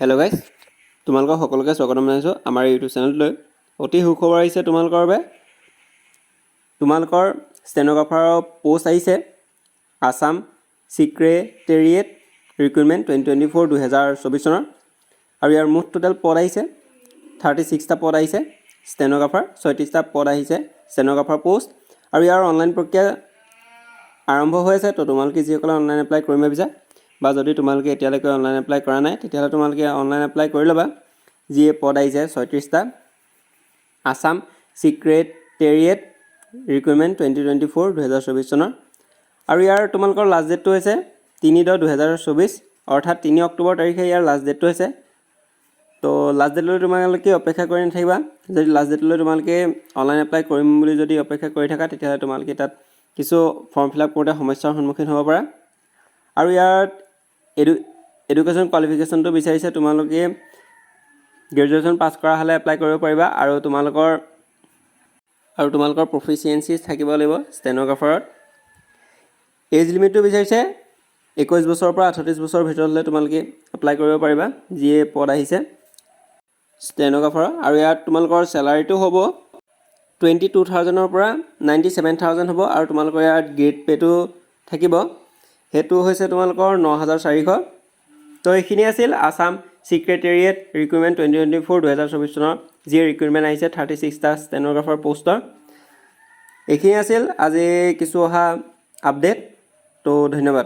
Hello' guys, তোমালোকক সকলোকে স্বাগতম জনাইছোঁ আমাৰ ইউটিউব চেনেললৈ। অতি সুখবৰ আহিছে তোমালোকৰ বাবে। তোমালোকৰ ষ্টেন'গ্ৰাফাৰৰ পোষ্ট আহিছে আছাম ছিক্ৰেটেৰিয়েট ৰিক্ৰুইটমেণ্ট 2024 চনৰ, আৰু ইয়াৰ মুঠ টোটেল পদ আহিছে 36টা পদ আহিছে। ষ্টেন'গ্ৰাফাৰ 36টা পদ আহিছে ষ্টেন'গ্ৰাফাৰ পোষ্ট, আৰু ইয়াৰ অনলাইন প্ৰক্ৰিয়া আৰম্ভ হৈ আছে। তো তোমালোকে যিসকলে অনলাইন এপ্লাই কৰিম ভাবিছা, বা যদি তোমালোকে এতিয়ালৈকে অনলাইন এপ্লাই কৰা নাই, তেতিয়াহ'লে তোমালোকে অনলাইন এপ্লাই কৰি ল'বা। যি পদ আহিছে 36টা আছাম ছিক্ৰেটেৰিয়েট ৰিক্ৰুইটমেণ্ট 2024 চনৰ, আৰু ইয়াৰ তোমালোকৰ লাষ্ট ডেটটো হৈছে 3/10/2024, অৰ্থাৎ 3 অক্টোবৰ তাৰিখে ইয়াৰ লাষ্ট ডেটটো হৈছে। তো লাষ্ট ডেটলৈ তোমালোকে অপেক্ষা কৰি নাথাকিবা। যদি লাষ্ট ডেটলৈ তোমালোকে অনলাইন এপ্লাই কৰিম বুলি যদি অপেক্ষা কৰি থাকা, তেতিয়াহ'লে তোমালোকে তাত কিছু ফৰ্ম ফিল আপ কৰোঁতে সমস্যাৰ সন্মুখীন হ'ব পাৰা। আৰু ইয়াত এডুকেশ্যন কোৱালিফিকেশ্যনটো বিচাৰিছে তোমালোকে গ্ৰেজুৱেশ্যন পাছ কৰা হ'লে এপ্লাই কৰিব পাৰিবা, আৰু তোমালোকৰ প্ৰফিচিয়েঞ্চি থাকিব লাগিব ষ্টেন'গ্ৰাফাৰত। এজ লিমিটটো বিচাৰিছে 21 বছৰৰ পৰা 38 বছৰৰ ভিতৰত হ'লে তোমালোকে এপ্লাই কৰিব পাৰিবা, যিয়ে পদ আহিছে ষ্টেন'গ্ৰাফাৰৰ। আৰু ইয়াত তোমালোকৰ চেলাৰীটো হ'ব 22,000 পৰা 97,000 হ'ব, আৰু তোমালোকৰ ইয়াত গ্ৰেড পে'টো থাকিব, সেইটো হৈছে তোমালোকৰ 9,400। তো এইখিনি আছিল আছাম ছিক্ৰেটেৰিয়েট ৰিক্ৰুইটমেণ্ট 2024 চনৰ, যি ৰিক্ৰুইটমেণ্ট আহিছে 36টা ষ্টেন'গ্ৰাফাৰ পোষ্টৰ। এইখিনি আছিল আজি কিছু অহা আপডেট। তো ধন্যবাদ।